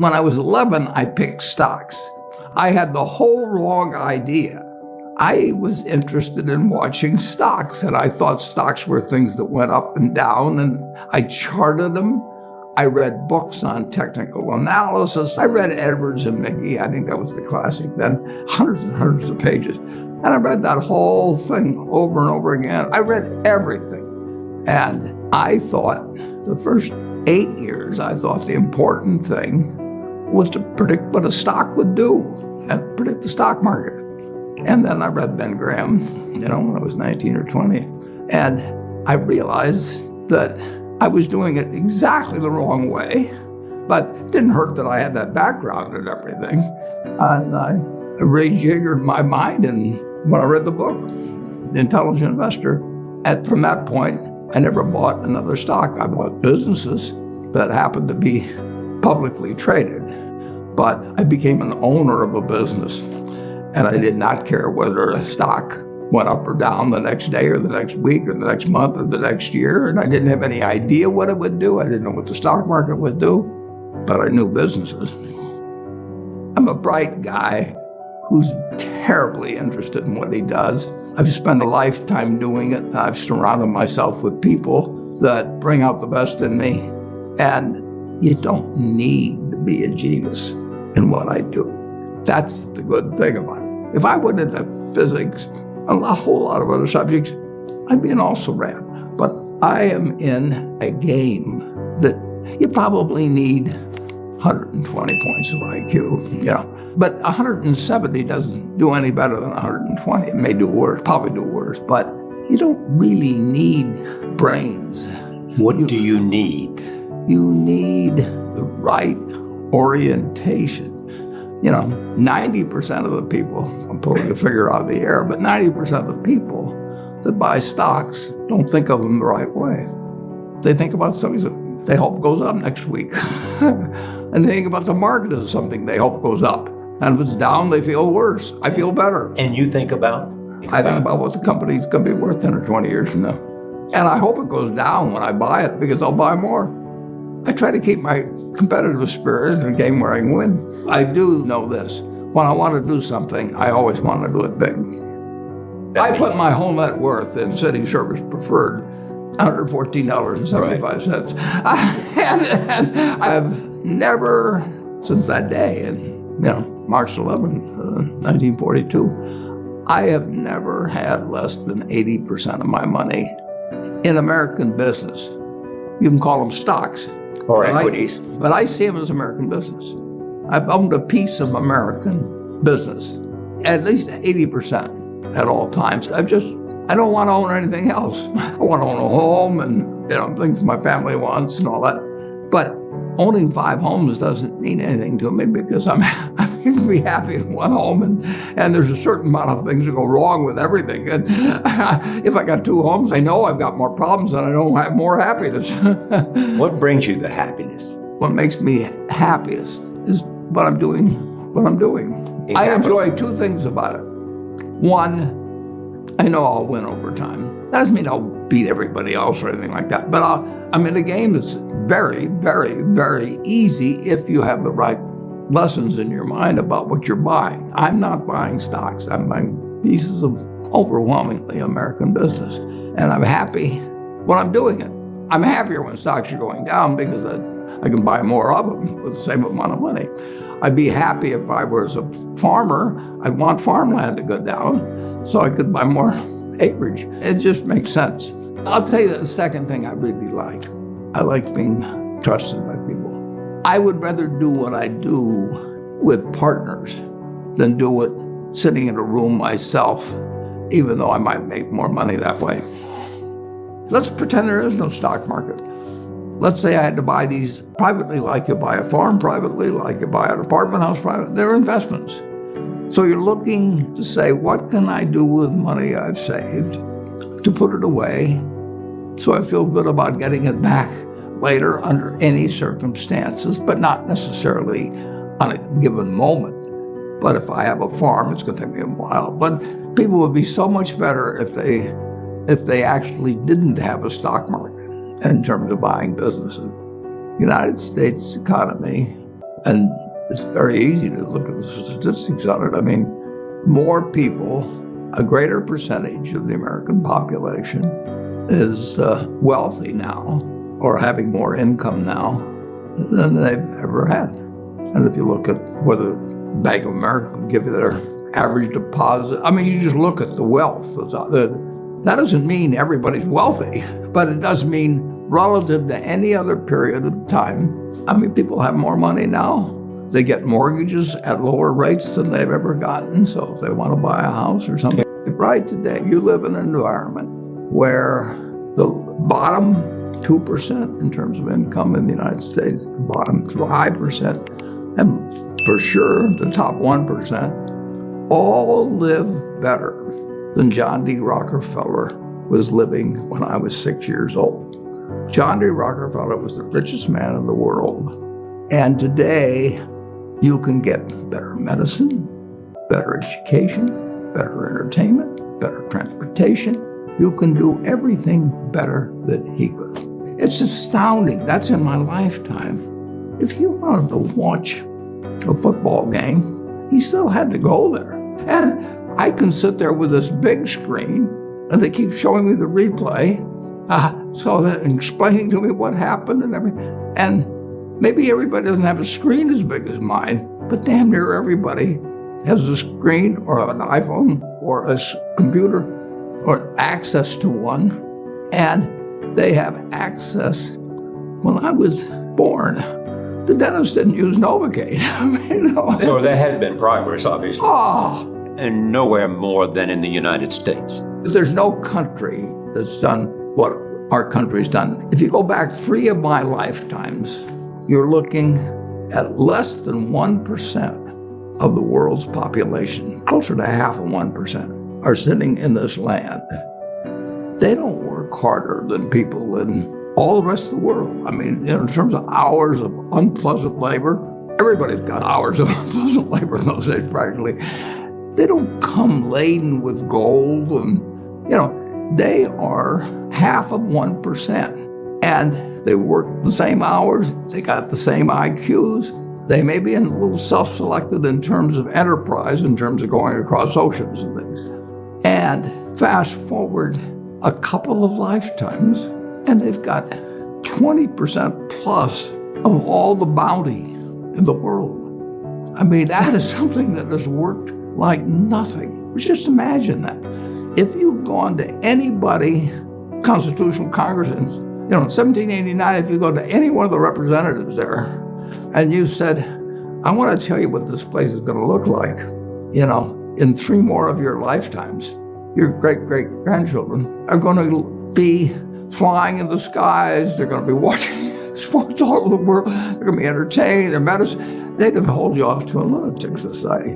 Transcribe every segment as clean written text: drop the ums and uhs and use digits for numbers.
When I was 11, I picked stocks. I had the whole wrong idea. I was interested in watching stocks, and I thought stocks were things that went up and down, and I charted them. I read books on technical analysis. I read Edwards and McGee. I think that was the classic then, hundreds and hundreds of pages. And I read that whole thing over and over again. I read everything. And I thought the first 8 years, I thought the important thing was to predict what a stock would do and predict the stock market. And then I read Ben Graham, when I was 19 or 20. And I realized that I was doing it exactly the wrong way, but it didn't hurt that I had that background and everything. And I rejiggered my mind, and when I read the book, The Intelligent Investor, from that point, I never bought another stock. I bought businesses that happened to be publicly traded, but I became an owner of a business, and I did not care whether a stock went up or down the next day or the next week or the next month or the next year, and I didn't have any idea what it would do. I didn't know what the stock market would do, but I knew businesses. I'm a bright guy who's terribly interested in what he does. I've spent a lifetime doing it, and I've surrounded myself with people that bring out the best in me, and you don't need to be a genius in what I do. That's the good thing about it. If I went into physics, a whole lot of other subjects, I'd be an also-ran. But I am in a game that you probably need 120 points of IQ, But 170 doesn't do any better than 120. It may do worse, probably do worse, but you don't really need brains. What do you need? You need the right orientation. 90% of the people, I'm pulling a figure out of the air, but 90% of the people that buy stocks don't think of them the right way. They think about something that they hope goes up next week. And they think about the market as something they hope goes up. And if it's down, they feel worse. I feel better. And you think about? I think about what the company's going to be worth 10 or 20 years from now. And I hope it goes down when I buy it because I'll buy more. I try to keep my competitive spirit in a game where I can win. I do know this. When I want to do something, I always want to do it big. I put my whole net worth in City Service Preferred, $114.75. And I've never, since that day, and March 11th, 1942, I have never had less than 80% of my money in American business. You can call them stocks. Or equities. But I see them as American business. I've owned a piece of American business, at least 80% at all times. I don't want to own anything else. I want to own a home and things my family wants and all that. But owning 5 homes doesn't mean anything to me because I can be happy in one home and there's a certain amount of things that go wrong with everything. And if I got 2 homes, I know I've got more problems and I don't have more happiness. What brings you the happiness? What makes me happiest is what I'm doing. I enjoy 2 things about it. One, I know I'll win over time. That doesn't mean I'll beat everybody else or anything like that, but I'm in a game that's very, very, very easy if you have the right lessons in your mind about what you're buying. I'm not buying stocks. I'm buying pieces of overwhelmingly American business. And I'm happy when I'm doing it. I'm happier when stocks are going down because I can buy more of them with the same amount of money. I'd be happy if I was a farmer. I'd want farmland to go down so I could buy more acreage. It just makes sense. I'll tell you the second thing I really like. I like being trusted by people. I would rather do what I do with partners than do it sitting in a room myself, even though I might make more money that way. Let's pretend there is no stock market. Let's say I had to buy these privately, like you buy a farm privately, like you buy an apartment house privately. They're investments. So you're looking to say, what can I do with money I've saved to put it away so I feel good about getting it back later under any circumstances, but not necessarily on a given moment. But if I have a farm, it's going to take me a while. But people would be so much better if they actually didn't have a stock market in terms of buying businesses. The United States economy And it's very easy to look at the statistics on it. I mean, more people, a greater percentage of the American population is wealthy now or having more income now than they've ever had. And if you look at whether Bank of America can give you their average deposit, I mean, you just look at the wealth. That doesn't mean everybody's wealthy, but it does mean relative to any other period of time. I mean, people have more money now. They get mortgages at lower rates than they've ever gotten. So if they want to buy a house or something, right today, you live in an environment where the bottom 2% in terms of income in the United States, the bottom 5%, and for sure the top 1%, all live better than John D. Rockefeller was living when I was 6 years old. John D. Rockefeller was the richest man in the world. And today, you can get better medicine, better education, better entertainment, better transportation. You can do everything better than he could. It's astounding. That's in my lifetime. If he wanted to watch a football game, he still had to go there. And I can sit there with this big screen, and they keep showing me the replay, so that and explaining to me what happened and everything. And maybe everybody doesn't have a screen as big as mine, but damn near everybody has a screen or an iPhone or a computer or access to one. And they have access. When I was born, the dentist didn't use Novocaine. I mean, So there has been progress, obviously. Oh, And nowhere more than in the United States. there's no country that's done what our country's done. If you go back 3 of my lifetimes, you're looking at less than 1% of the world's population, closer to half of 1%, are sitting in this land. They don't work harder than people in all the rest of the world. I mean, in terms of hours of unpleasant labor, everybody's got hours of unpleasant labor in those days practically. They don't come laden with gold and, they are half of 1%. And they work the same hours, they got the same IQs. They may be a little self-selected in terms of enterprise, in terms of going across oceans and things. And fast forward a couple of lifetimes, and they've got 20% plus of all the bounty in the world. I mean, that is something that has worked like nothing. Just imagine that. If you've gone to anybody, Constitutional Congress, in 1789, if you go to any one of the representatives there, and you said, I want to tell you what this place is going to look like, in 3 more of your lifetimes, your great-great-grandchildren are going to be flying in the skies. They're going to be watching sports all over the world. They're going to be entertained. Their medicine. They'd have hauled you off to a lunatic society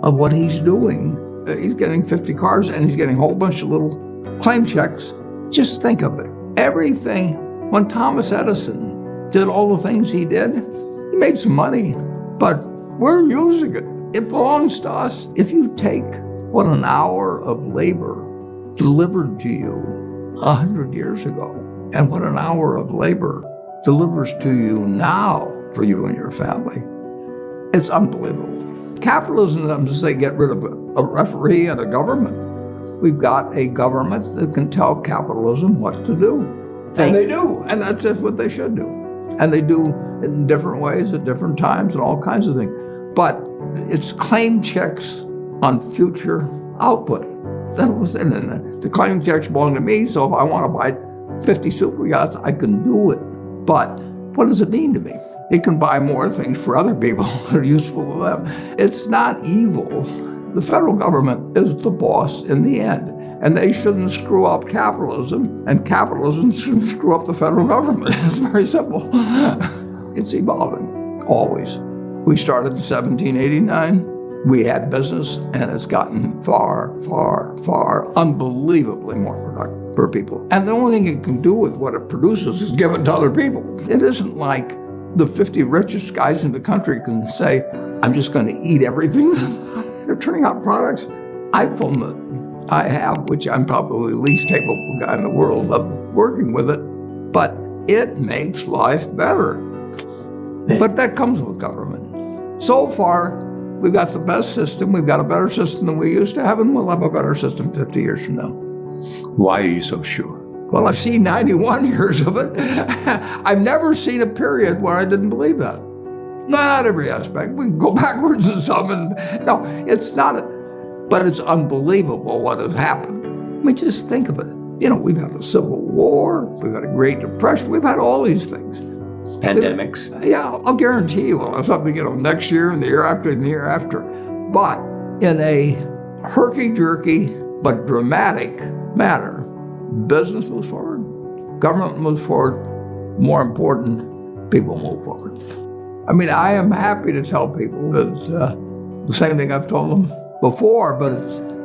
of what he's doing. He's getting 50 cars and he's getting a whole bunch of little claim checks. Just think of it. Everything, when Thomas Edison did all the things he did, he made some money, but we're using it. It belongs to us. If you take what an hour of labor delivered to you 100 years ago, and what an hour of labor delivers to you now for you and your family, it's unbelievable. Capitalism doesn't say get rid of a referee and a government. We've got a government that can tell capitalism what to do. And they do, and that's just what they should do. And they do it in different ways at different times and all kinds of things. But it's claim checks on future output. That was it. And the claim checks belong to me, so if I want to buy 50 super yachts, I can do it. But what does it mean to me? It can buy more things for other people that are useful to them. It's not evil. The federal government is the boss in the end, and they shouldn't screw up capitalism, and capitalism shouldn't screw up the federal government. It's very simple. It's evolving, always. We started in 1789. We had business, and it's gotten far, far, far, unbelievably more productive for people. And the only thing it can do with what it produces is give it to other people. It isn't like the 50 richest guys in the country can say, I'm just going to eat everything. They're turning out products. iPhone that I have, which I'm probably the least capable guy in the world of working with it, but it makes life better. But that comes with government. So far, we've got the best system. We've got a better system than we used to have, and we'll have a better system 50 years from now. Why are you so sure? Well, I've seen 91 years of it. I've never seen a period where I didn't believe that. Not every aspect. We can go backwards in some, and no, it's not. But it's unbelievable what has happened. I mean, just think of it. You know, we've had a civil war. We've had a Great Depression. We've had all these things. Pandemics. Yeah, I'll guarantee you we'll have something, next year and the year after and the year after. But in a herky-jerky but dramatic manner, business moves forward, government moves forward, more important, people move forward. I mean, I am happy to tell people that the same thing I've told them before, but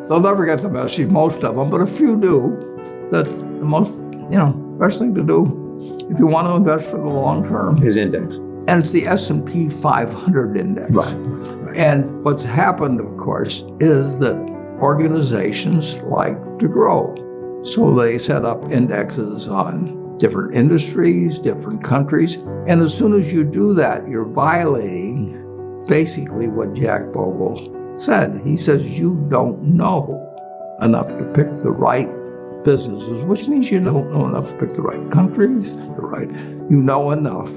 they'll never get the message, most of them, but a few do, that the most, best thing to do if you want to invest for the long term His index. and it's the S&P 500 index. Right. And what's happened, of course, is that organizations like to grow. So they set up indexes on different industries, different countries. And as soon as you do that, you're violating basically what Jack Bogle said. He says, you don't know enough to pick the right businesses, which means you don't know enough to pick the right countries, you know enough